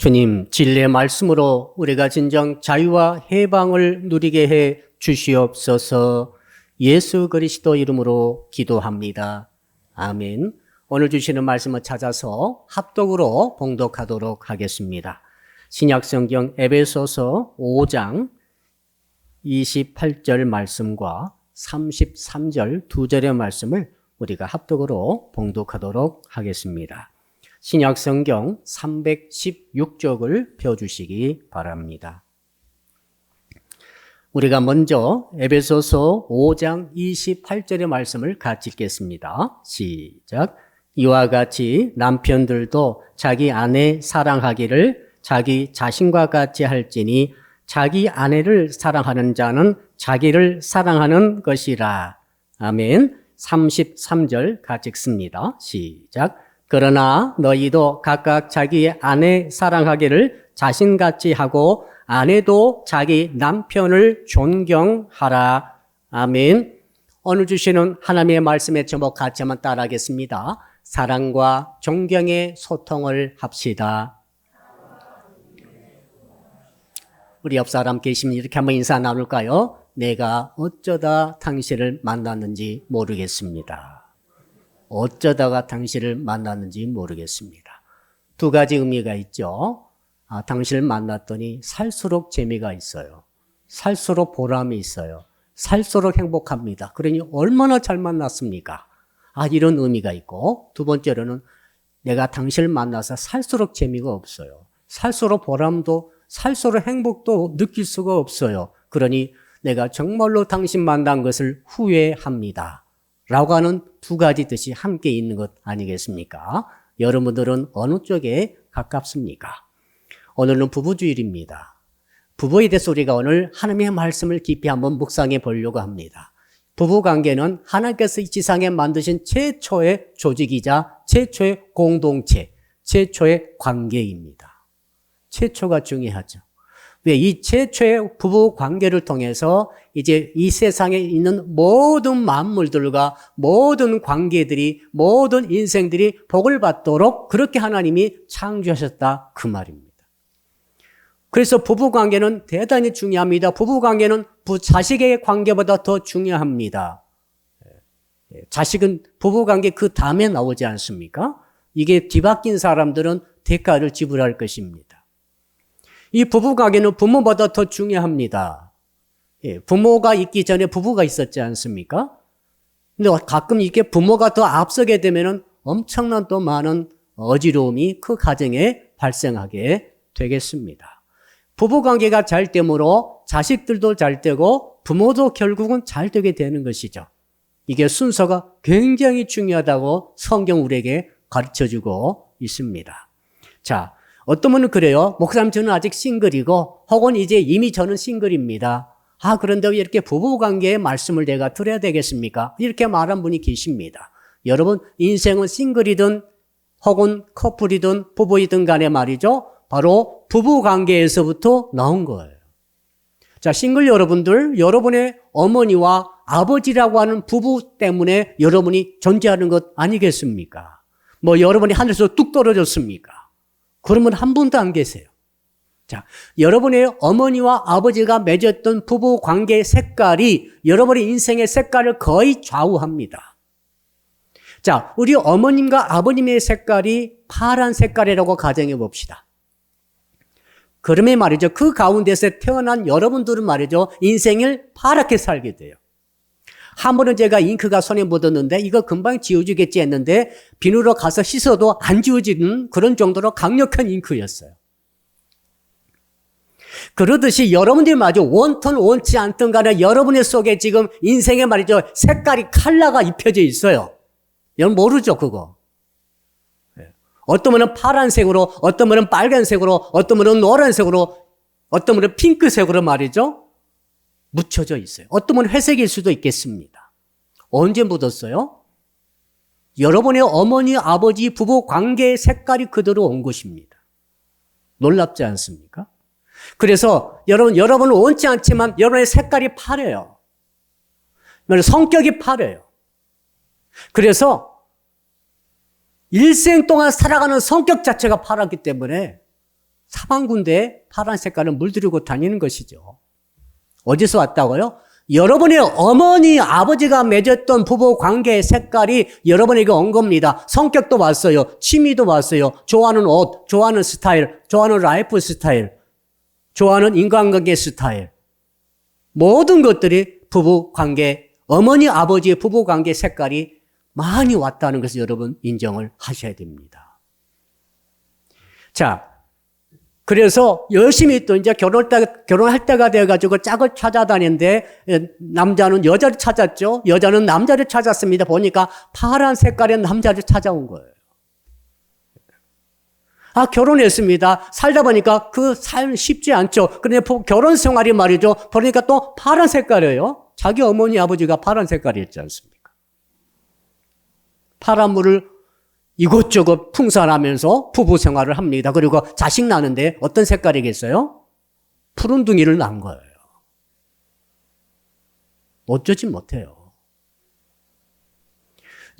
주님, 진리의 말씀으로 우리가 진정 자유와 해방을 누리게 해 주시옵소서. 예수 그리스도 이름으로 기도합니다. 아멘. 오늘 주시는 말씀을 찾아서 합독으로 봉독하도록 하겠습니다. 신약성경 에베소서 5장 28절 말씀과 33절 두 절의 말씀을 우리가 합독으로 봉독하도록 하겠습니다. 신약성경 316쪽을 펴주시기 바랍니다. 우리가 먼저 에베소서 5장 28절의 말씀을 같이 읽겠습니다. 시작. 이와 같이 남편들도 자기 아내 사랑하기를 자기 자신과 같이 할지니 자기 아내를 사랑하는 자는 자기를 사랑하는 것이라. 아멘. 33절 같이 읽습니다. 시작. 그러나 너희도 각각 자기의 아내 사랑하기를 자신같이 하고 아내도 자기 남편을 존경하라. 아멘. 오늘 주시는 하나님의 말씀의 제목 같이 한번 따라하겠습니다. 사랑과 존경의 소통을 합시다. 우리 옆 사람 계시면 이렇게 한번 인사 나눌까요? 내가 어쩌다 당신을 만났는지 모르겠습니다. 어쩌다가 당신을 만났는지 모르겠습니다. 두 가지 의미가 있죠. 당신을 만났더니 살수록 재미가 있어요. 살수록 보람이 있어요. 살수록 행복합니다. 그러니 얼마나 잘 만났습니까? 이런 의미가 있고, 두 번째로는 내가 당신을 만나서 살수록 재미가 없어요. 살수록 보람도 살수록 행복도 느낄 수가 없어요. 그러니 내가 정말로 당신 만난 것을 후회합니다. 라고 하는 두 가지 뜻이 함께 있는 것 아니겠습니까? 여러분들은 어느 쪽에 가깝습니까? 오늘은 부부주일입니다. 부부에 대해서 우리가 오늘 하나님의 말씀을 깊이 한번 묵상해 보려고 합니다. 부부관계는 하나님께서 이 지상에 만드신 최초의 조직이자 최초의 공동체, 최초의 관계입니다. 최초가 중요하죠. 왜? 이 최초의 부부 관계를 통해서 이제 이 세상에 있는 모든 만물들과 모든 관계들이, 모든 인생들이 복을 받도록 그렇게 하나님이 창조하셨다. 그 말입니다. 그래서 부부 관계는 대단히 중요합니다. 부부 관계는 자식의 관계보다 더 중요합니다. 자식은 부부 관계 그 다음에 나오지 않습니까? 이게 뒤바뀐 사람들은 대가를 지불할 것입니다. 이 부부관계는 부모보다 더 중요합니다. 부모가 있기 전에 부부가 있었지 않습니까? 근데 가끔 이게 부모가 더 앞서게 되면 엄청난 또 많은 어지러움이 그 가정에 발생하게 되겠습니다. 부부관계가 잘 되므로 자식들도 잘 되고 부모도 결국은 잘 되게 되는 것이죠. 이게 순서가 굉장히 중요하다고 성경 우리에게 가르쳐주고 있습니다. 자, 어떤 분은 그래요. 목사님 저는 아직 싱글이고 혹은 이제 이미 저는 싱글입니다. 그런데 왜 이렇게 부부관계의 말씀을 내가 들어야 되겠습니까? 이렇게 말한 분이 계십니다. 여러분 인생은 싱글이든 혹은 커플이든 부부이든 간에 말이죠. 바로 부부관계에서부터 나온 거예요. 자, 싱글 여러분들, 여러분의 어머니와 아버지라고 하는 부부 때문에 여러분이 존재하는 것 아니겠습니까? 여러분이 하늘에서 뚝 떨어졌습니까? 그러면 한 분도 안 계세요. 자, 여러분의 어머니와 아버지가 맺었던 부부 관계의 색깔이 여러분의 인생의 색깔을 거의 좌우합니다. 자, 우리 어머님과 아버님의 색깔이 파란 색깔이라고 가정해 봅시다. 그러면 말이죠. 그 가운데서 태어난 여러분들은 말이죠. 인생을 파랗게 살게 돼요. 한 번은 제가 잉크가 손에 묻었는데 이거 금방 지워지겠지 했는데 비누로 가서 씻어도 안 지워지는 그런 정도로 강력한 잉크였어요. 그러듯이 여러분들이 말이죠. 원턴 원치 않든 간에 여러분의 속에 지금 인생에 말이죠. 색깔이 컬러가 입혀져 있어요. 여러분 모르죠 그거. 어떤 분은 파란색으로, 어떤 분은 빨간색으로, 어떤 분은 노란색으로, 어떤 분은 핑크색으로 말이죠. 묻혀져 있어요. 어떤 분은 회색일 수도 있겠습니다. 언제 묻었어요? 여러분의 어머니, 아버지, 부부 관계의 색깔이 그대로 온 것입니다. 놀랍지 않습니까? 그래서 여러분은 원치 않지만 여러분의 색깔이 파래요. 성격이 파래요. 그래서 일생 동안 살아가는 성격 자체가 파랗기 때문에 사방군데 파란 색깔을 물들이고 다니는 것이죠. 어디서 왔다고요? 여러분의 어머니, 아버지가 맺었던 부부 관계의 색깔이 여러분에게 온 겁니다. 성격도 왔어요. 취미도 왔어요. 좋아하는 옷, 좋아하는 스타일, 좋아하는 라이프 스타일, 좋아하는 인간관계 스타일. 모든 것들이 부부 관계, 어머니, 아버지의 부부 관계 색깔이 많이 왔다는 것을 여러분 인정을 하셔야 됩니다. 자, 그래서 열심히 또 이제 결혼할 때가 돼가지고 짝을 찾아다니는데 남자는 여자를 찾았죠. 여자는 남자를 찾았습니다. 보니까 파란 색깔의 남자를 찾아온 거예요. 아, 결혼했습니다. 살다 보니까 그 삶 쉽지 않죠. 그런데 결혼 생활이 말이죠. 보니까 또 파란 색깔이에요. 자기 어머니, 아버지가 파란 색깔이었지 않습니까? 파란 물을 이곳저곳 풍산하면서 부부 생활을 합니다. 그리고 자식 나는데 어떤 색깔이겠어요? 푸른둥이를 낳은 거예요. 어쩌지 못해요.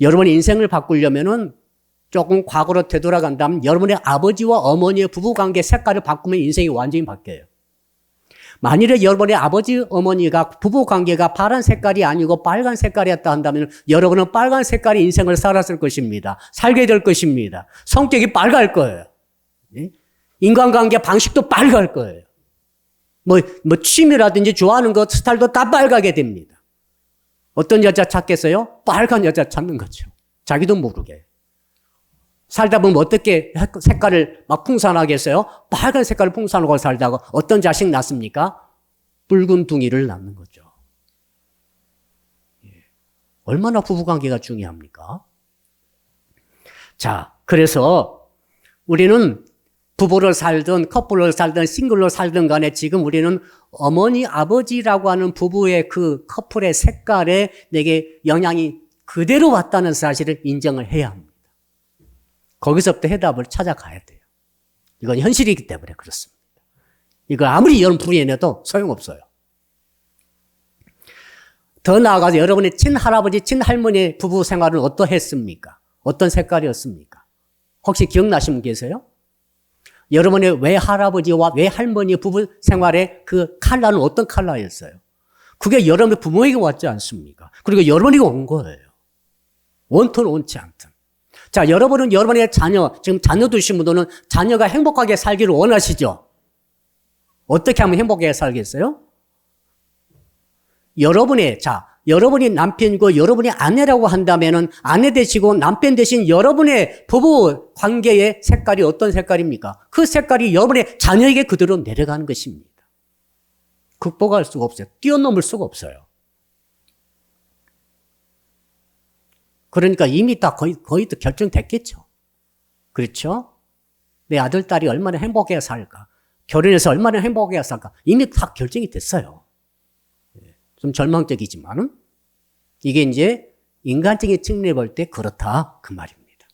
여러분의 인생을 바꾸려면은 조금 과거로 되돌아간다면 여러분의 아버지와 어머니의 부부관계 색깔을 바꾸면 인생이 완전히 바뀌어요. 만일에 여러분의 아버지, 어머니가 부부관계가 파란 색깔이 아니고 빨간 색깔이었다 한다면 여러분은 빨간 색깔의 인생을 살았을 것입니다. 살게 될 것입니다. 성격이 빨갈 거예요. 인간관계 방식도 빨갈 거예요. 취미라든지 좋아하는 것, 스타일도 다 빨가게 됩니다. 어떤 여자 찾겠어요? 빨간 여자 찾는 거죠. 자기도 모르게. 살다 보면 어떻게 색깔을 막 풍산하겠어요? 빨간 색깔을 풍산하고 살다가 어떤 자식 낳습니까? 붉은 둥이를 낳는 거죠. 얼마나 부부관계가 중요합니까? 자, 그래서 우리는 부부를 살든 커플로 살든 싱글로 살든 간에 지금 우리는 어머니, 아버지라고 하는 부부의 그 커플의 색깔에 내게 영향이 그대로 왔다는 사실을 인정을 해야 합니다. 거기서부터 해답을 찾아가야 돼요. 이건 현실이기 때문에 그렇습니다. 이거 아무리 여러분 부인해도 소용없어요. 더 나아가서 여러분의 친할아버지, 친할머니 부부 생활은 어떠했습니까? 어떤 색깔이었습니까? 혹시 기억나시는 분 계세요? 여러분의 외할아버지와 외할머니 부부 생활의 그 컬러는 어떤 컬러였어요? 그게 여러분의 부모에게 왔지 않습니까? 그리고 여러분에게 온 거예요. 원튼 원치 않든. 자, 여러분은 여러분의 자녀, 지금 자녀 두신 분들은 자녀가 행복하게 살기를 원하시죠? 어떻게 하면 행복하게 살겠어요? 여러분이 남편이고 여러분이 아내라고 한다면은 아내 되시고 남편 되신 여러분의 부부 관계의 색깔이 어떤 색깔입니까? 그 색깔이 여러분의 자녀에게 그대로 내려가는 것입니다. 극복할 수가 없어요. 뛰어넘을 수가 없어요. 그러니까 이미 다 거의 다 결정됐겠죠. 그렇죠? 내 아들, 딸이 얼마나 행복하게 살까? 결혼해서 얼마나 행복하게 살까? 이미 다 결정이 됐어요. 좀 절망적이지만은 이게 이제 인간적인 측면에 볼 때 그렇다 그 말입니다.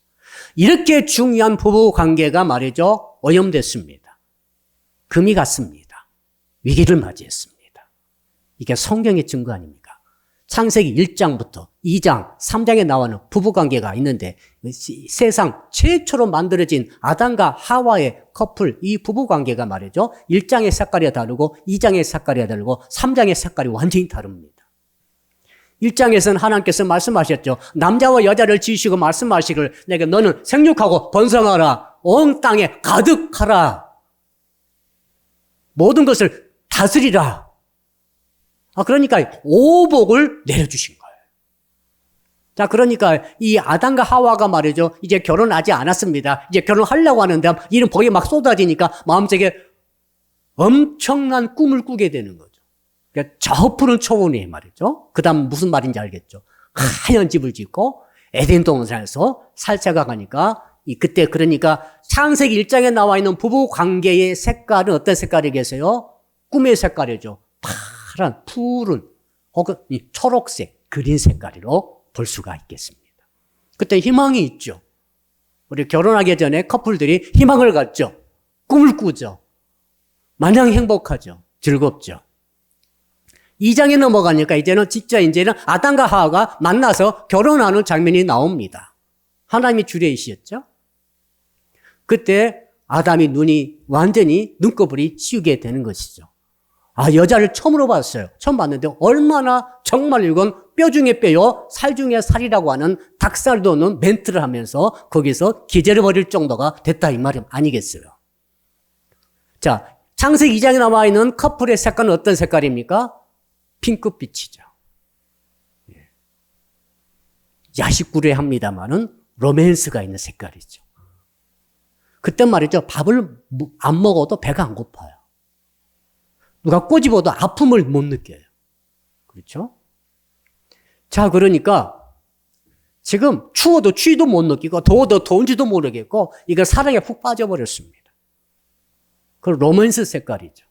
이렇게 중요한 부부 관계가 말이죠. 오염됐습니다. 금이 갔습니다. 위기를 맞이했습니다. 이게 성경의 증거 아닙니까? 창세기 1장부터 2장, 3장에 나오는 부부관계가 있는데 세상 최초로 만들어진 아담과 하와의 커플, 이 부부관계가 말이죠. 1장의 색깔이 다르고 2장의 색깔이 다르고 3장의 색깔이 완전히 다릅니다. 1장에서는 하나님께서 말씀하셨죠. 남자와 여자를 지으시고 말씀하시길 내가 너는 생육하고 번성하라. 온 땅에 가득하라. 모든 것을 다스리라. 그러니까 오복을 내려주신 거예요. 자, 그러니까 이 아담과 하와가 말이죠. 이제 결혼하지 않았습니다. 이제 결혼하려고 하는데 이런 복이 막 쏟아지니까 마음속에 엄청난 꿈을 꾸게 되는 거죠. 그러니까 저 푸른 초원에 말이죠. 그 다음 무슨 말인지 알겠죠. 하얀 집을 짓고 에덴 동산에서 살다가 가니까 그때 그러니까 창세기 1장에 나와 있는 부부 관계의 색깔은 어떤 색깔이겠어요? 꿈의 색깔이죠. 파란, 푸른, 혹은 초록색, 그린 색깔로 볼 수가 있겠습니다. 그때 희망이 있죠. 우리 결혼하기 전에 커플들이 희망을 갖죠. 꿈을 꾸죠. 마냥 행복하죠. 즐겁죠. 2장에 넘어가니까 이제는 아담과 하와가 만나서 결혼하는 장면이 나옵니다. 하나님이 주례이셨죠. 그때 아담이 눈이 완전히 눈꺼풀이 씌우게 되는 것이죠. 아, 여자를 처음으로 봤어요. 처음 봤는데 얼마나 정말 이건 뼈 중에 뼈요, 살 중에 살이라고 하는 닭살도 없는 멘트를 하면서 거기서 기절해 버릴 정도가 됐다 이 말이 아니겠어요. 자, 창세기 2장에 나와 있는 커플의 색깔은 어떤 색깔입니까? 핑크빛이죠. 야식구레합니다마는 로맨스가 있는 색깔이죠. 그때 말이죠. 밥을 안 먹어도 배가 안 고파요. 누가 꼬집어도 아픔을 못 느껴요. 그렇죠? 자, 그러니까 지금 추워도 추위도 못 느끼고 더워도 더운지도 모르겠고 이거 사랑에 푹 빠져버렸습니다. 그 로맨스 색깔이죠.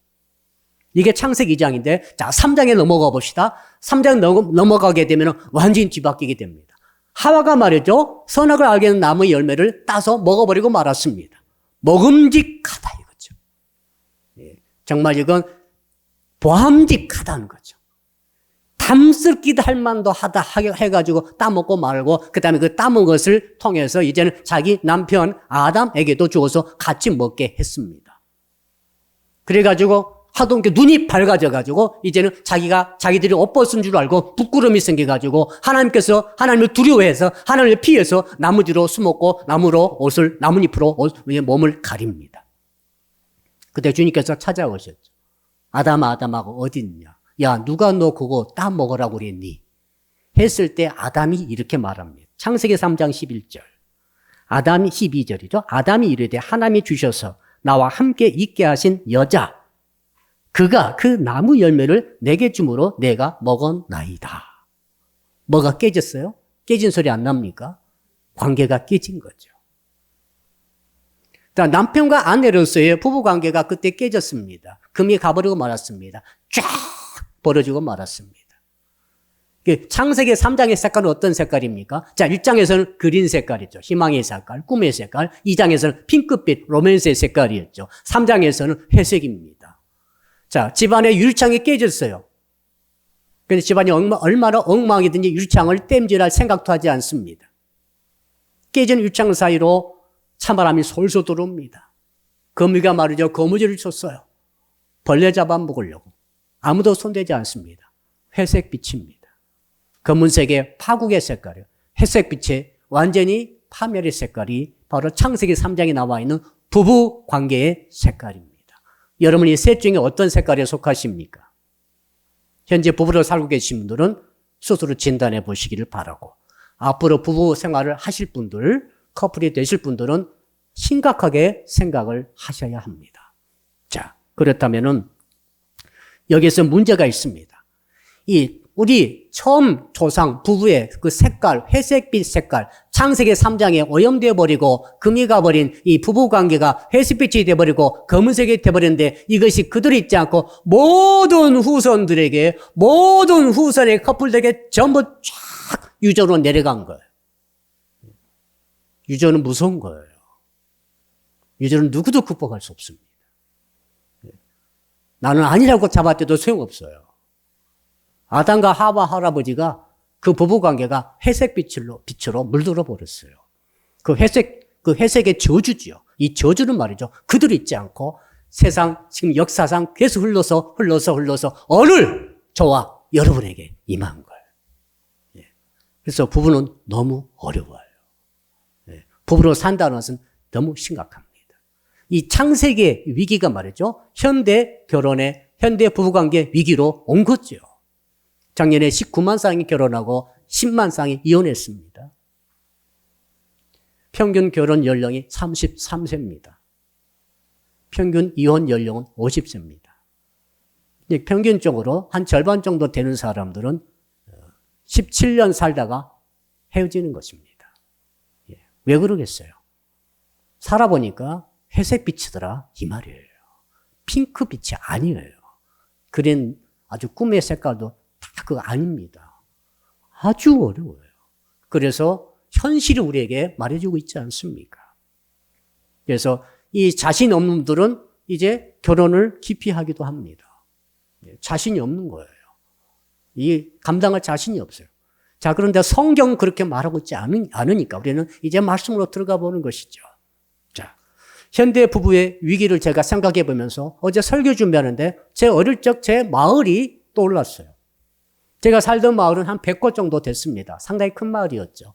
이게 창세기 2장인데 자, 3장에 넘어가 봅시다. 3장 넘어가게 되면 완전히 뒤바뀌게 됩니다. 하와가 말이죠. 선악을 알게 하는 나무의 열매를 따서 먹어버리고 말았습니다. 먹음직하다 이거죠. 예, 정말 이건 보함직하다는 거죠. 담슬기도 할 만도 하다 해가지고 따먹고 말고 그 다음에 그 따먹은 것을 통해서 이제는 자기 남편 아담에게도 주어서 같이 먹게 했습니다. 그래가지고 하도 이렇게 눈이 밝아져가지고 이제는 자기들이 옷 벗은 줄 알고 부끄러움이 생겨가지고 하나님께서 하나님을 두려워해서 하나님을 피해서 나무 뒤로 숨었고 나뭇잎으로 몸을 가립니다. 그때 주님께서 찾아오셨죠. 아담하고 어디 있냐? 야, 누가 너 그거 따 먹으라고 그랬니? 했을 때 아담이 이렇게 말합니다. 창세기 3장 11절. 아담이 12절이죠. 아담이 이르되 하나님이 주셔서 나와 함께 있게 하신 여자 그가 그 나무 열매를 내게 주므로 내가 먹었나이다. 뭐가 깨졌어요? 깨진 소리 안 납니까? 관계가 깨진 거죠. 남편과 아내로서의 부부관계가 그때 깨졌습니다. 금이 가버리고 말았습니다. 쫙 벌어지고 말았습니다. 창세기 3장의 색깔은 어떤 색깔입니까? 자, 1장에서는 그린 색깔이죠. 희망의 색깔, 꿈의 색깔. 2장에서는 핑크빛, 로맨스의 색깔이었죠. 3장에서는 회색입니다. 자, 집안의 유리창이 깨졌어요. 그런데 집안이 얼마나 엉망이든지 유리창을 땜질할 생각도 하지 않습니다. 깨진 유리창 사이로 찬바람이 솔솔 들어옵니다. 거미가 말이죠. 거무줄을 쳤어요. 벌레 잡아먹으려고. 아무도 손대지 않습니다. 회색빛입니다. 검은색의 파국의 색깔이요. 회색빛의 완전히 파멸의 색깔이 바로 창세기 3장에 나와 있는 부부 관계의 색깔입니다. 여러분이 셋 중에 어떤 색깔에 속하십니까? 현재 부부로 살고 계신 분들은 스스로 진단해 보시기를 바라고 앞으로 부부 생활을 하실 분들, 커플이 되실 분들은 심각하게 생각을 하셔야 합니다. 자, 그렇다면은 여기에서 문제가 있습니다. 우리 처음 조상 부부의 그 색깔, 회색빛 색깔, 창세기 3장에 오염되어 버리고 금이 가버린 이 부부 관계가 회색빛이 되어버리고 검은색이 되어버렸는데 이것이 그대로 있지 않고 모든 후손의 커플들에게 전부 쫙 유전으로 내려간 거예요. 유전은 무서운 거예요. 유전은 누구도 극복할 수 없습니다. 나는 아니라고 잡았대도 소용없어요. 아담과 하와 할아버지가 그 부부관계가 회색빛으로 물들어 버렸어요. 그 회색의 저주지요. 이 저주는 말이죠. 그대로 있지 않고 세상, 지금 역사상 계속 흘러서 오늘 저와 여러분에게 임한 거예요. 그래서 부부는 너무 어려워요. 부부로 산다는 것은 너무 심각합니다. 이 창세기의 위기가 말이죠. 현대 부부관계 위기로 온 거죠. 작년에 19만 쌍이 결혼하고 10만 쌍이 이혼했습니다. 평균 결혼 연령이 33세입니다. 평균 이혼 연령은 50세입니다. 평균적으로 한 절반 정도 되는 사람들은 17년 살다가 헤어지는 것입니다. 왜 그러겠어요? 살아보니까 회색빛이더라 이 말이에요. 핑크빛이 아니에요. 그린 아주 꿈의 색깔도 다 그거 아닙니다. 아주 어려워요. 그래서 현실이 우리에게 말해주고 있지 않습니까? 그래서 이 자신 없는 분들은 이제 결혼을 기피하기도 합니다. 자신이 없는 거예요. 이 감당할 자신이 없어요. 자, 그런데 성경은 그렇게 말하고 있지 않으니까 우리는 이제 말씀으로 들어가 보는 것이죠. 자, 현대 부부의 위기를 제가 생각해 보면서 어제 설교 준비하는데 제 어릴 적 제 마을이 떠올랐어요. 제가 살던 마을은 한 100곳 정도 됐습니다. 상당히 큰 마을이었죠.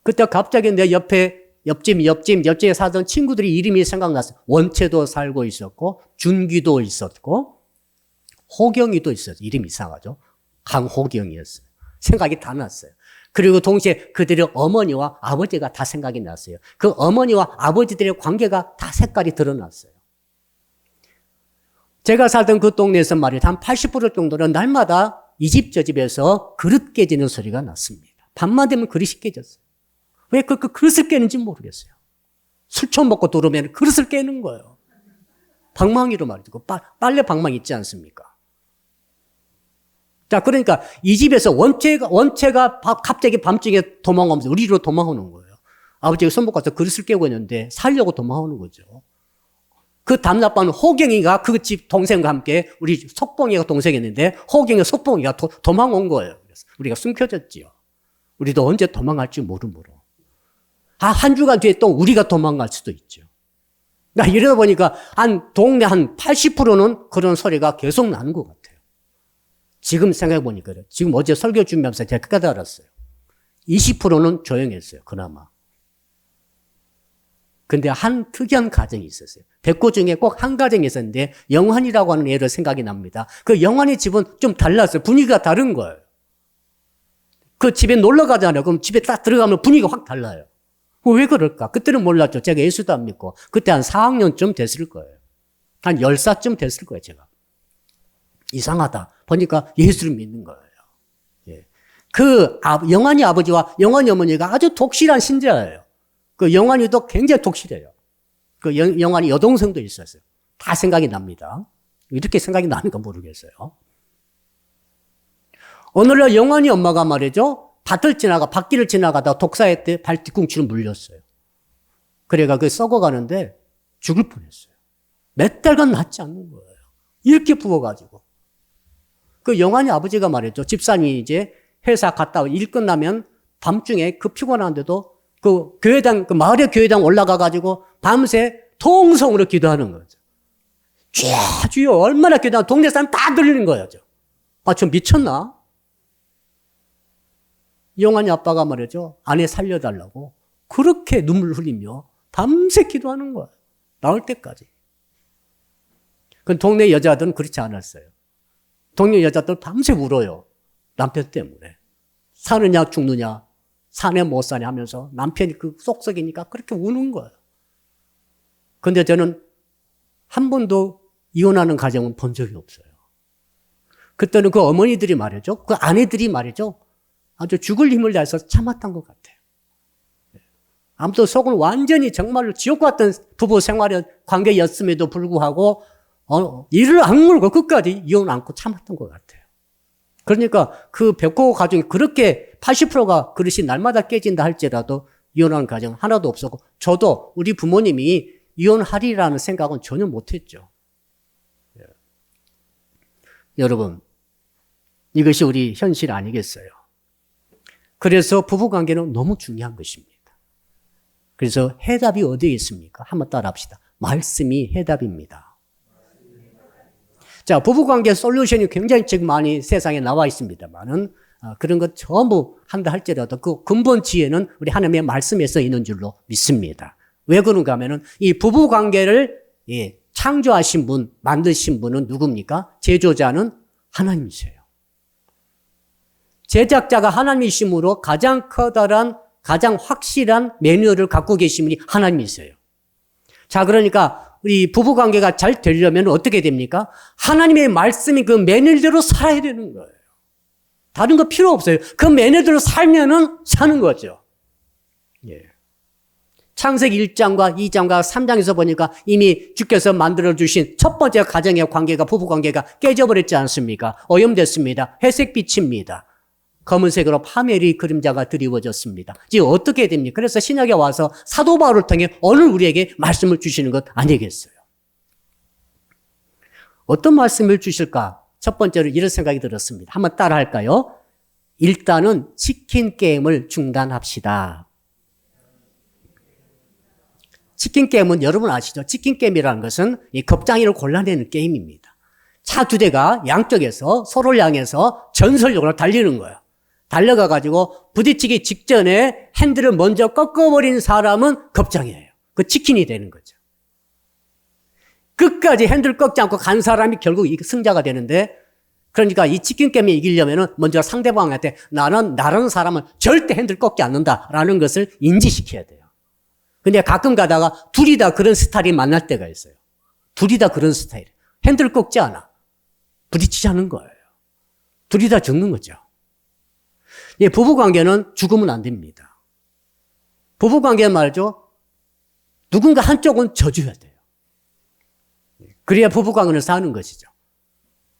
그때 갑자기 내 옆집에 살던 친구들이 이름이 생각났어요. 원채도 살고 있었고, 준기도 있었고, 호경이도 있었어요. 이름이 이상하죠. 강호경이었어요. 생각이 다 났어요. 그리고 동시에 그들의 어머니와 아버지가 다 생각이 났어요. 그 어머니와 아버지들의 관계가 다 색깔이 드러났어요. 제가 살던 그 동네에서 말이에요. 한 80% 정도는 날마다 이 집 저 집에서 그릇 깨지는 소리가 났습니다. 밤만 되면 그릇이 깨졌어요. 왜 그 그릇을 깨는지 모르겠어요. 술 처음 먹고 들어오면 그릇을 깨는 거예요. 방망이로 말이죠. 빨래 방망이 있지 않습니까? 자, 그러니까 이 집에서 원체가 갑자기 밤중에 도망오면서 우리로 도망오는 거예요. 아버지가 손목 가서 그릇을 깨고 있는데 살려고 도망오는 거죠. 그 다음날 호경이가 그 집 동생과 함께 우리 속봉이가 동생이었는데 호경이가 속봉이가 도망온 거예요. 그래서 우리가 숨겨졌지요. 우리도 언제 도망갈지 모르므로. 한 주간 뒤에 또 우리가 도망갈 수도 있죠. 그러니까 이러다 보니까 동네 한 80%는 그런 소리가 계속 나는 것 같아요. 지금 생각해 보니까 그래요. 지금 어제 설교 준비하면서 제가 깨달았어요. 20%는 조용했어요. 그나마. 근데 한 특이한 가정이 있었어요. 100곳 중에 꼭 한 가정이 있었는데 영환이라고 하는 애를 생각이 납니다. 그 영환이 집은 좀 달랐어요. 분위기가 다른 거예요. 그 집에 놀러 가잖아요. 그럼 집에 딱 들어가면 분위기가 확 달라요. 왜 그럴까? 그때는 몰랐죠. 제가 예수도 안 믿고. 그때 한 4학년쯤 됐을 거예요. 한 10살쯤 됐을 거예요, 제가. 이상하다. 보니까 예수를 믿는 거예요. 예. 그 영환이 아버지와 영환이 어머니가 아주 독실한 신자예요. 그 영환이도 굉장히 독실해요. 그 영환이 여동생도 있었어요. 다 생각이 납니다. 이렇게 생각이 나는가 모르겠어요. 오늘날 영환이 엄마가 말이죠. 밭길을 지나가다 독사에 때 발 뒤꿈치를 물렸어요. 그래가 그 썩어가는데 죽을 뻔했어요. 몇 달간 낫지 않는 거예요. 이렇게 부어가지고. 그 영환이 아버지가 말했죠. 집사님이 이제 회사 갔다 일 끝나면 밤중에 그 피곤한데도 그 교회당, 그 마을의 교회당 올라가가지고 밤새 통성으로 기도하는 거죠. 주여, 얼마나 기도하면 동네 사람 다 들리는 거예요. 저 미쳤나? 영환이 아빠가 말이죠. 아내 살려달라고 그렇게 눈물 흘리며 밤새 기도하는 거예요. 나올 때까지. 그 동네 여자들은 그렇지 않았어요. 동네 여자들 밤새 울어요. 남편 때문에. 사느냐 죽느냐, 사네 못 사냐 하면서 남편이 그 속썩이니까 그렇게 우는 거예요. 근데 저는 한 번도 이혼하는 가정은 본 적이 없어요. 그때는 그 어머니들이 말이죠. 그 아내들이 말이죠. 아주 죽을 힘을 다해서 참았던 것 같아요. 아무튼 속은 완전히 정말로 지옥 같은 부부 생활의 관계였음에도 불구하고 이를 악물고 끝까지 이혼 않고 참았던 것 같아요. 그러니까 그 백호 가정이 그렇게 80%가 그릇이 날마다 깨진다 할지라도 이혼하는 가정은 하나도 없었고 저도 우리 부모님이 이혼하리라는 생각은 전혀 못했죠. 여러분, 이것이 우리 현실 아니겠어요? 그래서 부부관계는 너무 중요한 것입니다. 그래서 해답이 어디에 있습니까? 한번 따라 합시다. 말씀이 해답입니다. 자, 부부관계 솔루션이 굉장히 지금 많이 세상에 나와 있습니다만은 그런 것 전부 한다 할지라도 그 근본 지혜는 우리 하나님의 말씀에서 있는 줄로 믿습니다. 왜 그런가 하면은 이 부부관계를 창조하신 분, 만드신 분은 누굽니까? 제조자는 하나님이세요. 제작자가 하나님이시므로 가장 커다란, 가장 확실한 매뉴얼을 갖고 계신 분이 하나님이세요. 자, 그러니까 우리 부부관계가 잘 되려면 어떻게 됩니까? 하나님의 말씀이 그 매뉴얼대로 살아야 되는 거예요. 다른 거 필요 없어요. 그 매뉴얼대로 살면은 사는 거죠. 예. 창세기 1장과 2장과 3장에서 보니까 이미 주께서 만들어주신 첫 번째 가정의 관계가, 부부관계가 깨져버렸지 않습니까? 오염됐습니다. 회색빛입니다. 검은색으로 파멸이 그림자가 드리워졌습니다. 지금 어떻게 됩니까? 그래서 신약에 와서 사도 바울을 통해 오늘 우리에게 말씀을 주시는 것 아니겠어요? 어떤 말씀을 주실까? 첫 번째로 이런 생각이 들었습니다. 한번 따라 할까요? 일단은 치킨 게임을 중단합시다. 치킨 게임은 여러분 아시죠? 치킨 게임이라는 것은 이 겁장이를 골라내는 게임입니다. 차 두 대가 양쪽에서 서로를 향해서 전설적으로 달리는 거예요. 달려가가지고 부딪히기 직전에 핸들을 먼저 꺾어버린 사람은 겁장이에요. 그 치킨이 되는 거죠. 끝까지 핸들 꺾지 않고 간 사람이 결국 승자가 되는데, 그러니까 이 치킨 게임에 이기려면은 먼저 상대방한테 나는 다른 사람은 절대 핸들 꺾지 않는다라는 것을 인지시켜야 돼요. 근데 가끔 가다가 둘이 다 그런 스타일이 만날 때가 있어요. 둘이 다 그런 스타일. 핸들 꺾지 않아. 부딪히지 않는 거예요. 둘이 다 죽는 거죠. 예, 부부관계는 죽으면 안 됩니다. 부부관계는 말이죠. 누군가 한쪽은 져줘야 돼요. 그래야 부부관계를 사는 것이죠.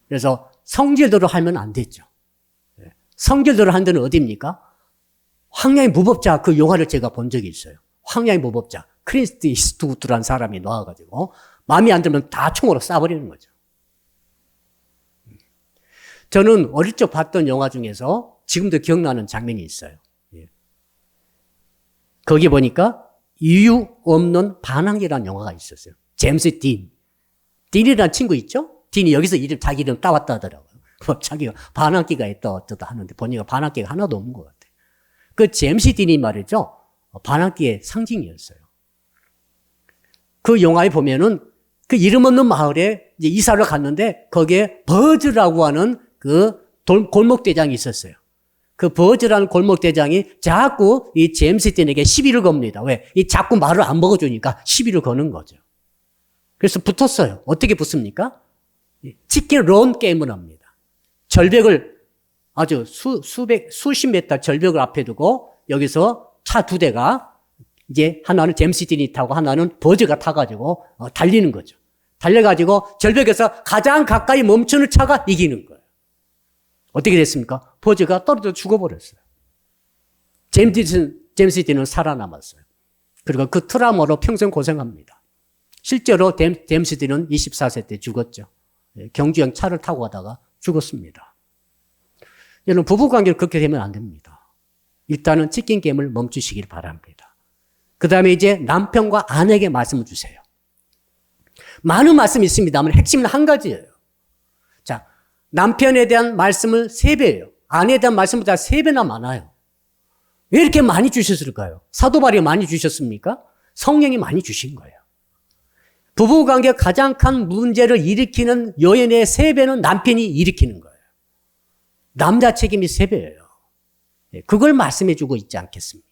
그래서 성질대로 하면 안 되죠. 성질대로 한 데는 어디입니까? 황야의 무법자 그 영화를 제가 본 적이 있어요. 황야의 무법자. 크리스트 이스트우드라는 사람이 나와가지고 마음에 안 들면 다 총으로 쏴버리는 거죠. 저는 어릴 적 봤던 영화 중에서 지금도 기억나는 장면이 있어요. 거기 보니까 이유 없는 반항기라는 영화가 있었어요. 제임스 딘이라는 친구 있죠? 딘이 여기서 자기 이름 따왔다 하더라고요. 자기가 반항기가 있다 어쩌다 하는데 보니까 반항기가 하나도 없는 것 같아요. 그 제임스 딘이 말이죠. 반항기의 상징이었어요. 그 영화에 보면은 그 이름 없는 마을에 이제 이사를 갔는데 거기에 버즈라고 하는 그 골목대장이 있었어요. 그 버즈라는 골목대장이 자꾸 이 제임스 딘에게 시비를 겁니다. 왜? 이 자꾸 말을 안 먹어주니까 시비를 거는 거죠. 그래서 붙었어요. 어떻게 붙습니까? 치킨 런 게임을 합니다. 절벽을 아주 수십 메터 절벽을 앞에 두고 여기서 차 두 대가 이제 하나는 제임스 딘이 타고 하나는 버즈가 타가지고 달리는 거죠. 달려가지고 절벽에서 가장 가까이 멈추는 차가 이기는 거예요. 어떻게 됐습니까? 버즈가 떨어져 죽어버렸어요. 제임스 딘은 살아남았어요. 그리고 그 트라우마로 평생 고생합니다. 실제로 제임스 딘은 24세 때 죽었죠. 경주형 차를 타고 가다가 죽었습니다. 여러분 부부관계를 그렇게 되면 안 됩니다. 일단은 치킨 게임을 멈추시길 바랍니다. 그 다음에 이제 남편과 아내에게 말씀을 주세요. 많은 말씀이 있습니다만 핵심은 한 가지예요. 자, 남편에 대한 말씀은 3배예요. 아내에 대한 말씀보다 3배나 많아요. 왜 이렇게 많이 주셨을까요? 사도 바울이 많이 주셨습니까? 성령이 많이 주신 거예요. 부부관계 가장 큰 문제를 일으키는 여인의 3배는 남편이 일으키는 거예요. 남자 책임이 3배예요. 그걸 말씀해 주고 있지 않겠습니까?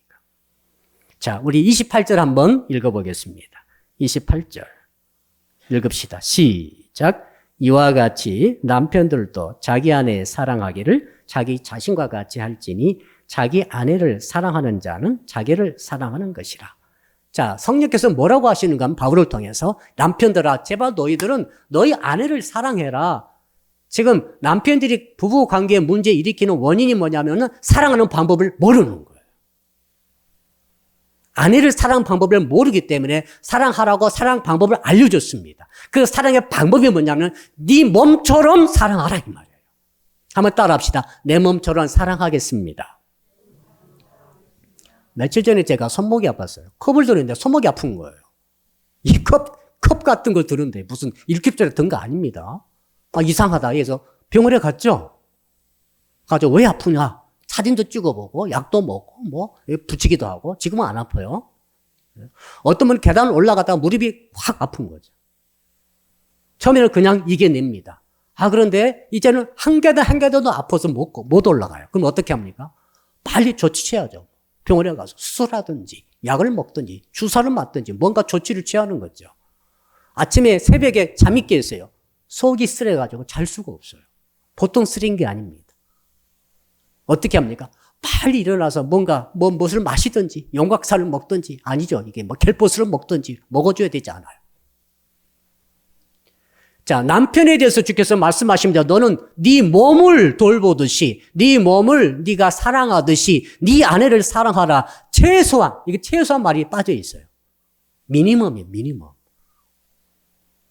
자, 우리 28절 한번 읽어보겠습니다. 28절 읽읍시다. 시작. 이와 같이 남편들도 자기 아내 사랑하기를 자기 자신과 같이 할지니 자기 아내를 사랑하는 자는 자기를 사랑하는 것이라. 자, 성령께서 뭐라고 하시는가 하면 바울을 통해서 남편들아 제발 너희들은 너희 아내를 사랑해라. 지금 남편들이 부부 관계에 문제 일으키는 원인이 뭐냐면은 사랑하는 방법을 모르는 거예요. 아내를 사랑하는 방법을 모르기 때문에 사랑하라고 사랑 방법을 알려줬습니다. 그 사랑의 방법이 뭐냐면 네 몸처럼 사랑하라 이 말이에요. 한번 따라합시다. 내 몸처럼 사랑하겠습니다. 며칠 전에 제가 손목이 아팠어요. 컵을 들었는데 손목이 아픈 거예요. 이 컵 같은 걸 들었는데 무슨 일깁절에 든 거 아닙니다. 이상하다 해서 병원에 갔죠. 가서 왜 아프냐? 사진도 찍어보고 약도 먹고 뭐 붙이기도 하고 지금은 안 아파요. 어떤 분은 계단을 올라가다가 무릎이 확 아픈 거죠. 처음에는 그냥 이겨냅니다. 그런데 이제는 한 계단 한 계단도 아파서 못 올라가요. 그럼 어떻게 합니까? 빨리 조치 취해야죠. 병원에 가서 수술하든지 약을 먹든지 주사를 맞든지 뭔가 조치를 취하는 거죠. 아침에 새벽에 잠이 깨어요. 속이 쓰려가지고 잘 수가 없어요. 보통 쓰린 게 아닙니다. 어떻게 합니까? 빨리 일어나서 무엇을 마시든지 용각살을 먹든지 아니죠. 이게 갤포스를 먹든지 먹어줘야 되지 않아요. 자, 남편에 대해서 주께서 말씀하십니다. 너는 네 몸을 돌보듯이 네 몸을 네가 사랑하듯이 네 아내를 사랑하라. 이게 최소한 말이 빠져 있어요. 미니멈이에요. 미니멈.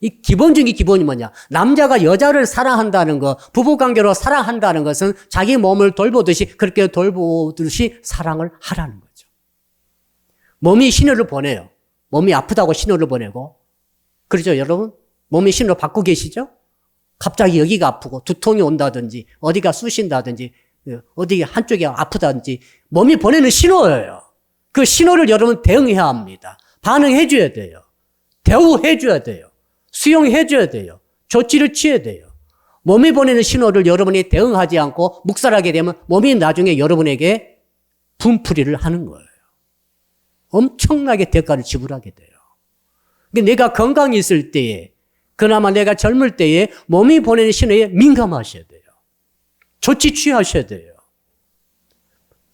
이 기본적인 기본이 뭐냐? 남자가 여자를 사랑한다는 거, 부부관계로 사랑한다는 것은 자기 몸을 돌보듯이 그렇게 돌보듯이 사랑을 하라는 거죠. 몸이 신호를 보내요. 몸이 아프다고 신호를 보내고, 그렇죠, 여러분? 몸이 신호 받고 계시죠? 갑자기 여기가 아프고 두통이 온다든지 어디가 쑤신다든지 어디 한쪽이 아프다든지 몸이 보내는 신호예요. 그 신호를 여러분 대응해야 합니다. 반응해 줘야 돼요. 대우해 줘야 돼요. 수용해 줘야 돼요. 조치를 취해야 돼요. 몸이 보내는 신호를 여러분이 대응하지 않고 묵살하게 되면 몸이 나중에 여러분에게 분풀이를 하는 거예요. 엄청나게 대가를 지불하게 돼요. 내가 건강히 있을 때에, 그나마 내가 젊을 때에 몸이 보내는 신호에 민감하셔야 돼요. 조치 취하셔야 돼요.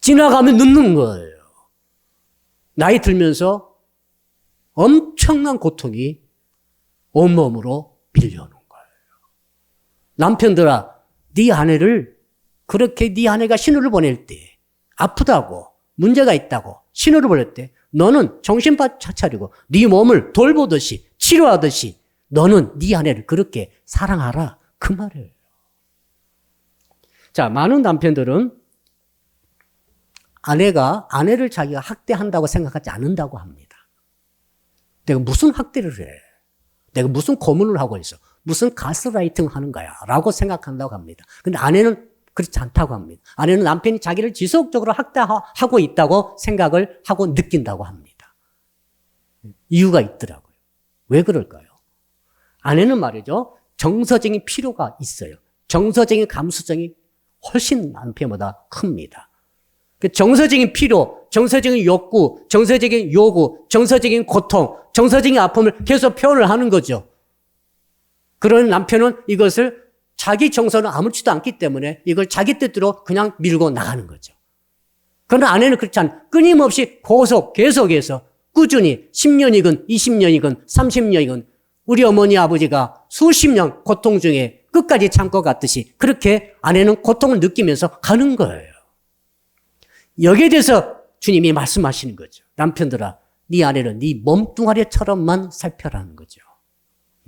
지나가면 늦는 거예요. 나이 들면서 엄청난 고통이 온몸으로 밀려오는 거예요. 남편들아, 네 아내를 그렇게 네 아내가 신호를 보낼 때, 아프다고 문제가 있다고 신호를 보낼 때 너는 정신 바짝 차리고 네 몸을 돌보듯이 치료하듯이 너는 네 아내를 그렇게 사랑하라, 그 말이에요. 자, 많은 남편들은 아내가 아내를 자기가 학대한다고 생각하지 않는다고 합니다. 내가 무슨 학대를 해? 내가 무슨 고문을 하고 있어? 무슨 가스라이팅 하는 거야? 라고 생각한다고 합니다. 근데 아내는 그렇지 않다고 합니다. 아내는 남편이 자기를 지속적으로 학대하고 있다고 생각을 하고 느낀다고 합니다. 이유가 있더라고요. 왜 그럴까요? 아내는 말이죠, 정서적인 필요가 있어요. 정서적인 감수성이 훨씬 남편보다 큽니다. 그 정서적인 필요, 정서적인 욕구, 정서적인 요구, 정서적인 고통, 정서적인 아픔을 계속 표현을 하는 거죠. 그런 남편은 이것을 자기 정서는 아무렇지도 않기 때문에 이걸 자기 뜻대로 그냥 밀고 나가는 거죠. 그러나 아내는 그렇지 않아요. 끊임없이 계속해서 꾸준히 10년이건 20년이건 30년이건 우리 어머니 아버지가 수십 년 고통 중에 끝까지 참고 갔듯이 그렇게 아내는 고통을 느끼면서 가는 거예요. 여기에 대해서 주님이 말씀하시는 거죠. 남편들아, 네 아내는 네 몸뚱아리처럼만 살펴라는 거죠.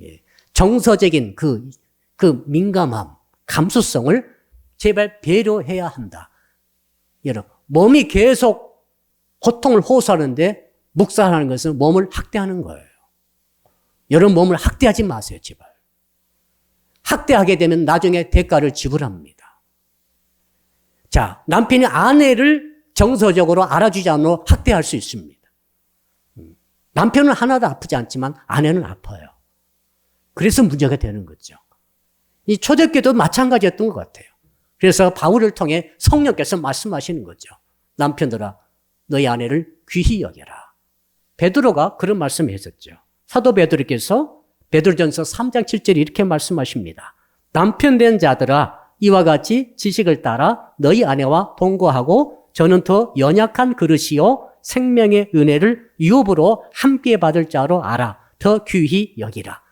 예. 정서적인 그 민감함, 감수성을 제발 배려해야 한다. 여러분, 몸이 계속 고통을 호소하는데 묵살하는 것은 몸을 학대하는 거예요. 여러분, 몸을 학대하지 마세요, 제발. 학대하게 되면 나중에 대가를 지불합니다. 자, 남편이 아내를 정서적으로 알아주지 않으면 학대할 수 있습니다. 남편은 하나도 아프지 않지만 아내는 아파요. 그래서 문제가 되는 거죠. 이 초대교도 마찬가지였던 것 같아요. 그래서 바울을 통해 성령께서 말씀하시는 거죠. 남편들아, 너희 아내를 귀히 여겨라. 베드로가 그런 말씀을 했었죠. 사도 베드로께서 베드로전서 3장 7절에 이렇게 말씀하십니다. 남편 된 자들아, 이와 같이 지식을 따라 너희 아내와 동거하고 저는 더 연약한 그릇이요 생명의 은혜를 유업으로 함께 받을 자로 알아. 더 귀히 여기라.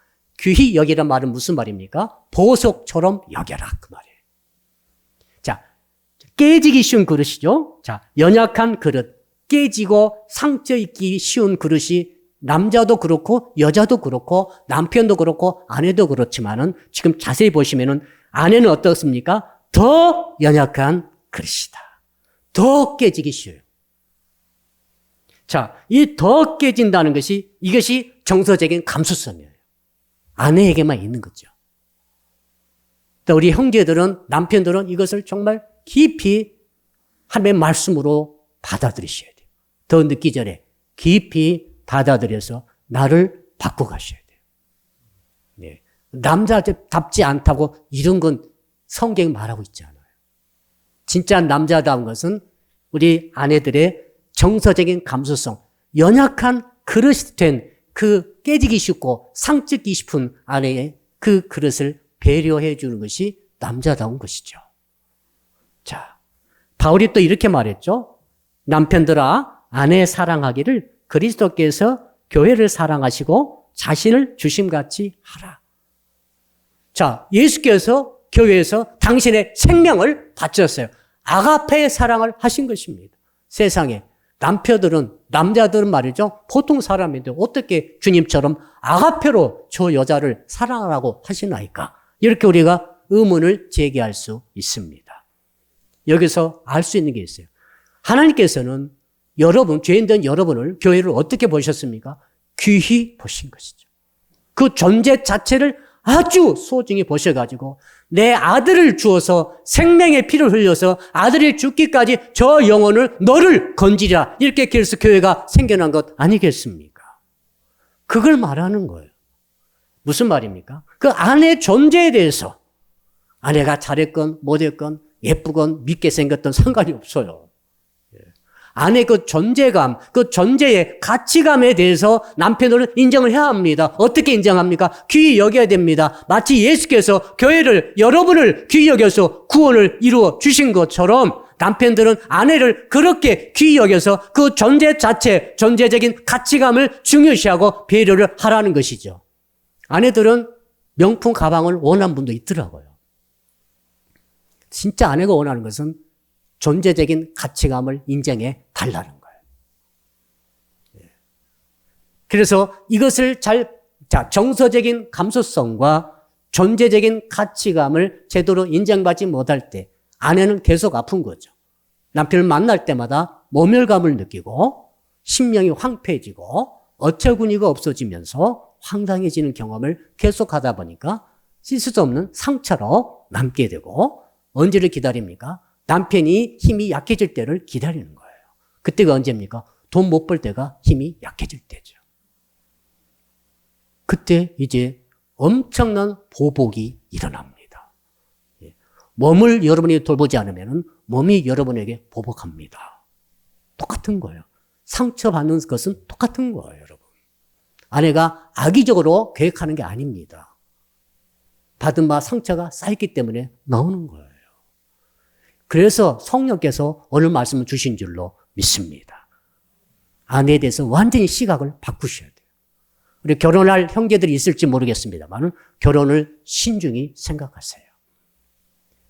귀히 여기란 말은 무슨 말입니까? 보석처럼 여겨라, 그 말이에요. 자, 깨지기 쉬운 그릇이죠. 자, 연약한 그릇, 깨지고 상처 입기 쉬운 그릇이 남자도 그렇고 여자도 그렇고 남편도 그렇고 아내도 그렇지만은 지금 자세히 보시면은 아내는 어떻습니까? 더 연약한 그릇이다. 더 깨지기 쉬워요. 자, 이 더 깨진다는 것이 이것이 정서적인 감수성이에요. 아내에게만 있는 거죠. 또 우리 형제들은, 남편들은 이것을 정말 깊이 하나님의 말씀으로 받아들이셔야 돼요. 더 늦기 전에 깊이 받아들여서 나를 바꿔가셔야 돼요. 네. 남자답지 않다고 이런 건 성경이 말하고 있지 않아요. 진짜 남자다운 것은 우리 아내들의 정서적인 감수성, 연약한 그릇이 된 그 깨지기 쉽고 상찍기 싶은 아내의 그 그릇을 배려해 주는 것이 남자다운 것이죠. 자, 바울이 또 이렇게 말했죠. 남편들아, 아내 사랑하기를 그리스도께서 교회를 사랑하시고 자신을 주심같이 하라. 자, 예수께서 교회에서 당신의 생명을 바쳤어요. 아가페의 사랑을 하신 것입니다. 세상에 남자들은 말이죠. 보통 사람인데 어떻게 주님처럼 아가페로 저 여자를 사랑하라고 하시나이까? 이렇게 우리가 의문을 제기할 수 있습니다. 여기서 알 수 있는 게 있어요. 하나님께서는 여러분, 죄인된 여러분을, 교회를 어떻게 보셨습니까? 귀히 보신 것이죠. 그 존재 자체를 아주 소중히 보셔가지고 내 아들을 주어서 생명의 피를 흘려서 아들이 죽기까지 저 영혼을 너를 건지리라. 이렇게 그래서 교회가 생겨난 것 아니겠습니까? 그걸 말하는 거예요. 무슨 말입니까? 그 아내 존재에 대해서 아내가 잘했건 못했건 예쁘건 믿게 생겼던 상관이 없어요. 아내 그 존재감, 그 존재의 가치감에 대해서 남편을 인정을 해야 합니다. 어떻게 인정합니까? 귀히 여겨야 됩니다. 마치 예수께서 교회를, 여러분을 귀히 여겨서 구원을 이루어 주신 것처럼 남편들은 아내를 그렇게 귀히 여겨서 그 존재 자체, 존재적인 가치감을 중요시하고 배려를 하라는 것이죠. 아내들은 명품 가방을 원하는 분도 있더라고요. 진짜 아내가 원하는 것은 존재적인 가치감을 인정해 달라는 거예요. 그래서 이것을 정서적인 감수성과 존재적인 가치감을 제대로 인정받지 못할 때 아내는 계속 아픈 거죠. 남편을 만날 때마다 모멸감을 느끼고 심령이 황폐해지고 어처구니가 없어지면서 황당해지는 경험을 계속하다 보니까 씻을 수 없는 상처로 남게 되고 언제를 기다립니까? 남편이 힘이 약해질 때를 기다리는 거예요. 그때가 언제입니까? 돈 못 벌 때가 힘이 약해질 때죠. 그때 이제 엄청난 보복이 일어납니다. 몸을 여러분이 돌보지 않으면 몸이 여러분에게 보복합니다. 똑같은 거예요. 상처받는 것은 똑같은 거예요, 여러분. 아내가 악의적으로 계획하는 게 아닙니다. 받은 바 상처가 쌓였기 때문에 나오는 거예요. 그래서 성령께서 오늘 말씀을 주신 줄로 믿습니다. 아내에 대해서 완전히 시각을 바꾸셔야 돼요. 우리 결혼할 형제들이 있을지 모르겠습니다만 결혼을 신중히 생각하세요.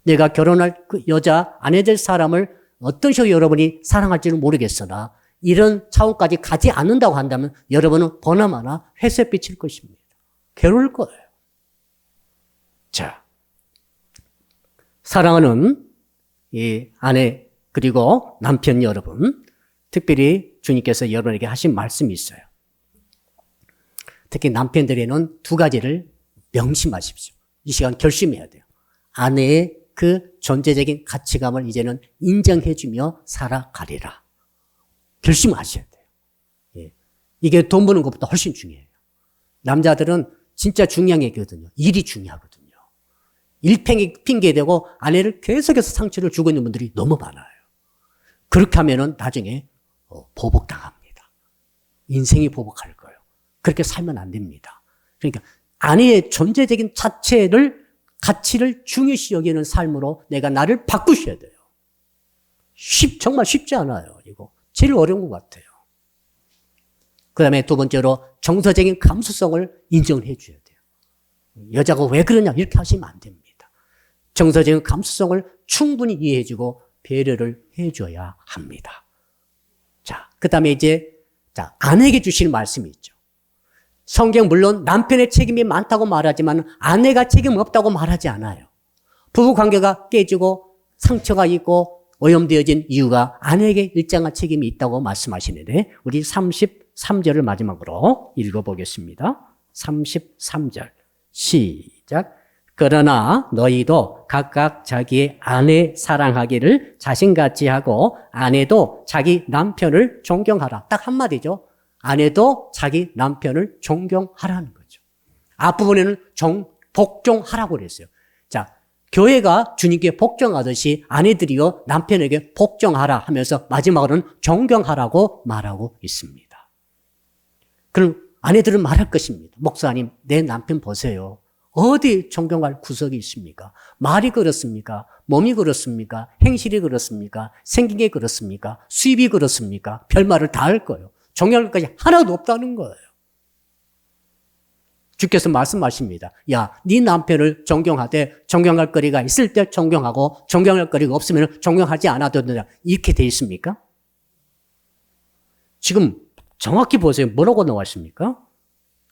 내가 결혼할 그 여자, 아내 될 사람을 어떤 식으로 여러분이 사랑할지는 모르겠으나 이런 차원까지 가지 않는다고 한다면 여러분은 보나마나 회색빛일 것입니다. 괴로울 거예요. 자, 사랑하는 이 아내 그리고 남편 여러분, 특별히 주님께서 여러분에게 하신 말씀이 있어요. 특히 남편들에는 두 가지를 명심하십시오. 이 시간 결심해야 돼요. 아내의 그 존재적인 가치감을 이제는 인정해주며 살아가리라. 결심하셔야 돼요. 예. 이게 돈 버는 것보다 훨씬 중요해요. 남자들은 진짜 중요한 얘기거든요. 일이 중요하거든요. 일팽이 핑계대고 아내를 계속해서 상처를 주고 있는 분들이 너무 많아요. 그렇게 하면은 나중에 보복당합니다. 인생이 보복할 거예요. 그렇게 살면 안 됩니다. 그러니까 아내의 존재적인 자체를 가치를 중요시 여기는 삶으로 내가 나를 바꾸셔야 돼요. 정말 쉽지 않아요. 이거 제일 어려운 것 같아요. 그 다음에 두 번째로 정서적인 감수성을 인정을 해줘야 돼요. 여자가 왜 그러냐 이렇게 하시면 안 됩니다. 정서적인 감수성을 충분히 이해해주고 배려를 해줘야 합니다. 자, 그 다음에 이제 아내에게 주실 말씀이 있죠. 성경 물론 남편의 책임이 많다고 말하지만 아내가 책임 없다고 말하지 않아요. 부부관계가 깨지고 상처가 있고 오염되어진 이유가 아내에게 일정한 책임이 있다고 말씀하시는데 우리 33절을 마지막으로 읽어보겠습니다. 33절 시작. 그러나 너희도 각각 자기의 아내 사랑하기를 자신같이 하고 아내도 자기 남편을 존경하라. 딱 한마디죠. 아내도 자기 남편을 존경하라는 거죠. 앞부분에는 복종하라고 그랬어요. 자, 교회가 주님께 복종하듯이 아내들이요 남편에게 복종하라 하면서 마지막으로는 존경하라고 말하고 있습니다. 그럼 아내들은 말할 것입니다. 목사님, 내 남편 보세요. 어디 존경할 구석이 있습니까? 말이 그렇습니까? 몸이 그렇습니까? 행실이 그렇습니까? 생긴 게 그렇습니까? 수입이 그렇습니까? 별말을 다 할 거예요. 존경할 것이 하나도 없다는 거예요. 주께서 말씀하십니다. 야, 네 남편을 존경하되 존경할 거리가 있을 때 존경하고 존경할 거리가 없으면 존경하지 않아도 된다. 이렇게 돼 있습니까? 지금 정확히 보세요. 뭐라고 나와 있습니까?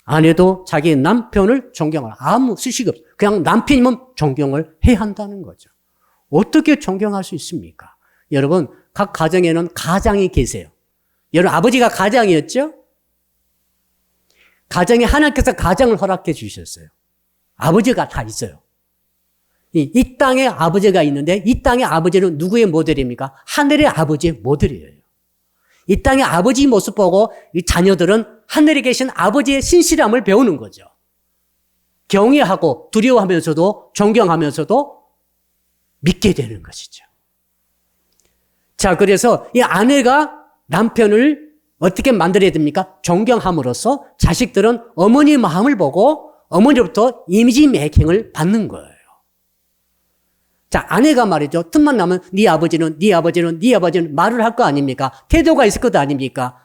아내도 자기 남편을 존경하라. 아무 수식이 없어요. 그냥 남편이면 존경을 해야 한다는 거죠. 어떻게 존경할 수 있습니까? 여러분, 각 가정에는 가장이 계세요. 여러분, 아버지가 가장이었죠? 가정에 하나님께서 가정을 허락해 주셨어요. 아버지가 다 있어요. 이 땅에 아버지가 있는데 이 땅의 아버지는 누구의 모델입니까? 하늘의 아버지의 모델이에요. 이 땅의 아버지 모습 보고 이 자녀들은 하늘에 계신 아버지의 신실함을 배우는 거죠. 경외하고 두려워하면서도 존경하면서도 믿게 되는 것이죠. 자, 그래서 이 아내가 남편을 어떻게 만들어야 됩니까? 존경함으로써 자식들은 어머니 마음을 보고 어머니로부터 이미지 메이킹을 받는 거예요. 자, 아내가 말이죠. 틈만 나면 네 아버지는 말을 할 거 아닙니까? 태도가 있을 것 아닙니까?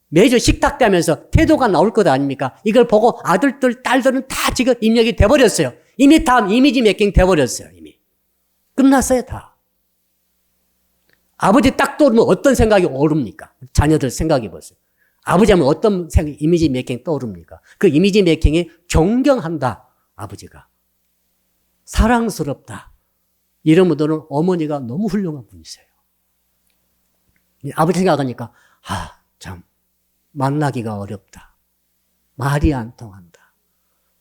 매주 식탁 대면서 태도가 나올 것 아닙니까? 이걸 보고 아들들, 딸들은 다 지금 입력이 돼버렸어요. 이미 다 이미지 메이킹 돼버렸어요. 이미. 끝났어요, 다. 아버지 딱 떠오르면 어떤 생각이 오릅니까? 자녀들 생각해 보세요. 아버지 하면 어떤 이미지 메이킹 떠오릅니까? 그 이미지 메이킹이 존경한다, 아버지가. 사랑스럽다. 이런 분들은 어머니가 너무 훌륭한 분이세요. 아버지 생각하니까, 참, 만나기가 어렵다. 말이 안 통한다.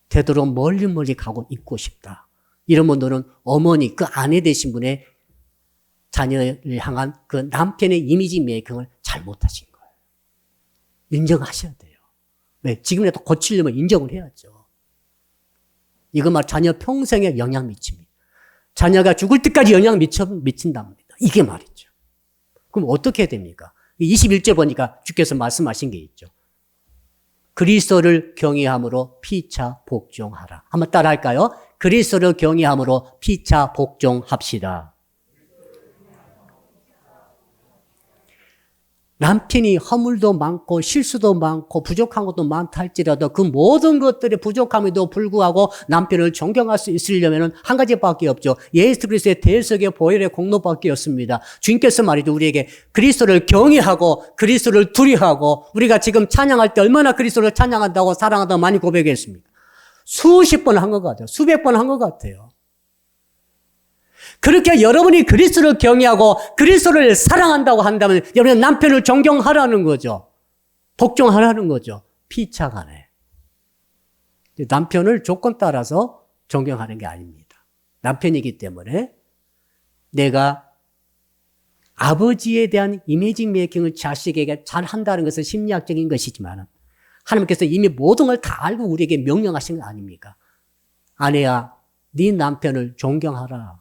되도록 멀리 가고 있고 싶다. 이런 분들은 어머니, 그 아내 되신 분의 자녀를 향한 그 남편의 이미지 메이킹을 잘못하신 거예요. 인정하셔야 돼요. 왜? 지금이라도 고치려면 인정을 해야죠. 이거 자녀 평생에 영향 미칩니다. 자녀가 죽을 때까지 영향 미친답니다. 이게 말이죠. 그럼 어떻게 해야 됩니까? 21절 보니까 주께서 말씀하신 게 있죠. 그리스도를 경외함으로 피차 복종하라. 한번 따라 할까요? 그리스도를 경외함으로 피차 복종합시다. 남편이 허물도 많고 실수도 많고 부족한 것도 많다 할지라도 그 모든 것들의 부족함에도 불구하고 남편을 존경할 수 있으려면 한 가지밖에 없죠. 예수 그리스도의 대속의 보혈의 공로밖에 없습니다. 주님께서 말이죠. 우리에게 그리스도를 경외하고 그리스도를 두려워하고 우리가 지금 찬양할 때 얼마나 그리스도를 찬양한다고 사랑한다고 많이 고백했습니까? 수십 번 한 것 같아요. 수백 번 한 것 같아요. 그렇게 여러분이 그리스도를 경외하고 그리스도를 사랑한다고 한다면 여러분 남편을 존경하라는 거죠. 복종하라는 거죠. 피차간에. 남편을 조건 따라서 존경하는 게 아닙니다. 남편이기 때문에 내가 아버지에 대한 이미지 메이킹을 자식에게 잘 한다는 것은 심리학적인 것이지만 하나님께서 이미 모든 걸 다 알고 우리에게 명령하신 거 아닙니까? 아내야, 네 남편을 존경하라.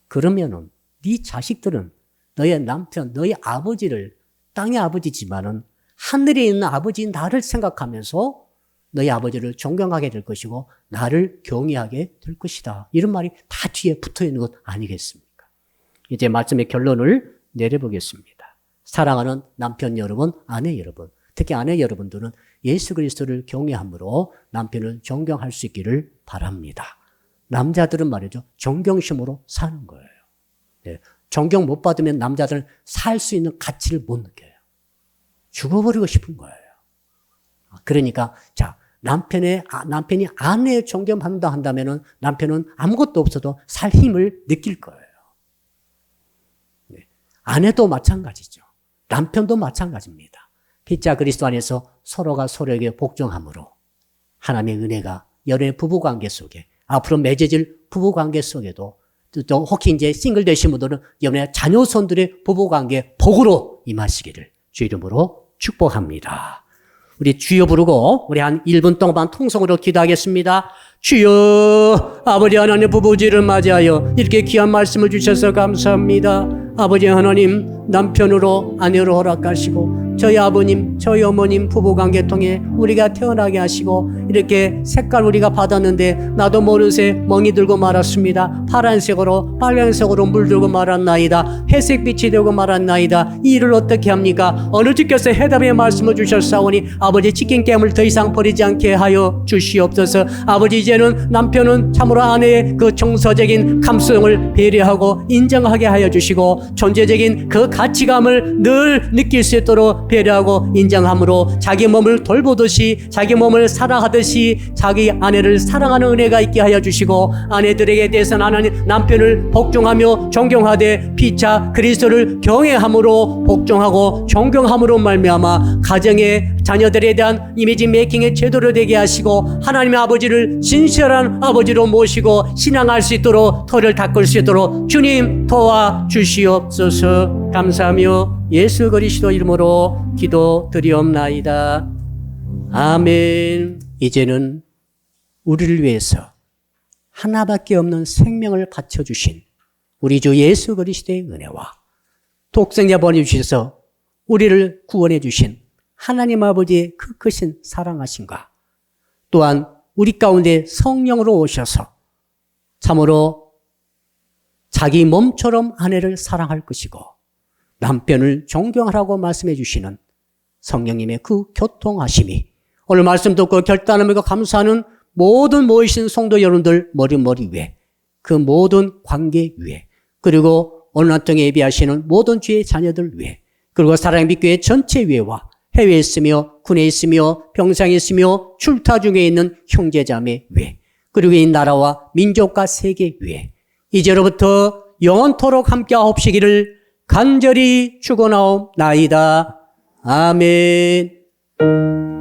그러면은 네 자식들은 너의 남편, 너의 아버지를 땅의 아버지지만은 하늘에 있는 아버지 나를 생각하면서 너의 아버지를 존경하게 될 것이고 나를 경외하게 될 것이다. 이런 말이 다 뒤에 붙어 있는 것 아니겠습니까? 이제 말씀의 결론을 내려보겠습니다. 사랑하는 남편 여러분, 아내 여러분, 특히 아내 여러분들은 예수 그리스도를 경외함으로 남편을 존경할 수 있기를 바랍니다. 남자들은 말이죠. 존경심으로 사는 거예요. 네. 존경 못 받으면 남자들은 살 수 있는 가치를 못 느껴요. 죽어버리고 싶은 거예요. 그러니까, 자, 남편이 아내의 존경받는다 한다면은 남편은 아무것도 없어도 살 힘을 느낄 거예요. 네. 아내도 마찬가지죠. 남편도 마찬가지입니다. 피차 그리스도 안에서 서로가 서로에게 복종함으로 하나님의 은혜가 여러분의 부부관계 속에 앞으로 맺어질 부부관계 속에도 또 혹시 이제 싱글 되신 분들은 여러분의 자녀손들의 부부관계 복으로 임하시기를 주 이름으로 축복합니다. 우리 주여 부르고 우리 한 1분 동안 통성으로 기도하겠습니다. 주여, 아버지 하나님 부부지를 맞이하여 이렇게 귀한 말씀을 주셔서 감사합니다. 아버지 하나님 남편으로 아내로 허락하시고 저희 아버님, 저희 어머님 부부관계 통해 우리가 태어나게 하시고 이렇게 색깔 우리가 받았는데 나도 모르는 새 멍이 들고 말았습니다. 파란색으로 빨간색으로 물들고 말았나이다. 회색빛이 되고 말았나이다. 이 일을 어떻게 합니까? 어느 주께서 해답의 말씀을 주셨사오니 아버지 치킨 게임을 더 이상 버리지 않게 하여 주시옵소서. 아버지 이제는 남편은 참으로 아내의 그 정서적인 감수성을 배려하고 인정하게 하여 주시고 존재적인 그 가치감을 늘 느낄 수 있도록 배려하고 인정함으로 자기 몸을 돌보듯이 자기 몸을 사랑하듯이 자기 아내를 사랑하는 은혜가 있게 하여 주시고 아내들에게 대해서는 하나님 남편을 복종하며 존경하되 피차 그리스도를 경외함으로 복종하고 존경함으로 말미암아 가정의 자녀들에 대한 이미지 메이킹의 제도로 되게 하시고 하나님의 아버지를 진실한 아버지로 모시고 신앙할 수 있도록 터를 닦을 수 있도록 주님 도와주시옵소서. 감사하며 예수 그리스도 이름으로 기도드리옵나이다. 아멘. 이제는 우리를 위해서 하나밖에 없는 생명을 바쳐주신 우리 주 예수 그리스도의 은혜와 독생자 보내주셔서 우리를 구원해 주신 하나님 아버지의 그 크신 사랑하심과 또한 우리 가운데 성령으로 오셔서 참으로 자기 몸처럼 아내를 사랑할 것이고 남편을 존경하라고 말씀해 주시는 성령님의 그 교통하심이 오늘 말씀 듣고 결단하며 감사하는 모든 모이신 성도 여러분들 머리 위에 그 모든 관계 위에 그리고 오늘 한통에 예비하시는 모든 주의 자녀들 위에 그리고 사랑의 빛교회 전체 위에와 해외에 있으며 군에 있으며 병상에 있으며 출타 중에 있는 형제자매 위에 그리고 이 나라와 민족과 세계 위에 이제로부터 영원토록 함께하옵시기를 간절히 축원하옵나이다. 아멘.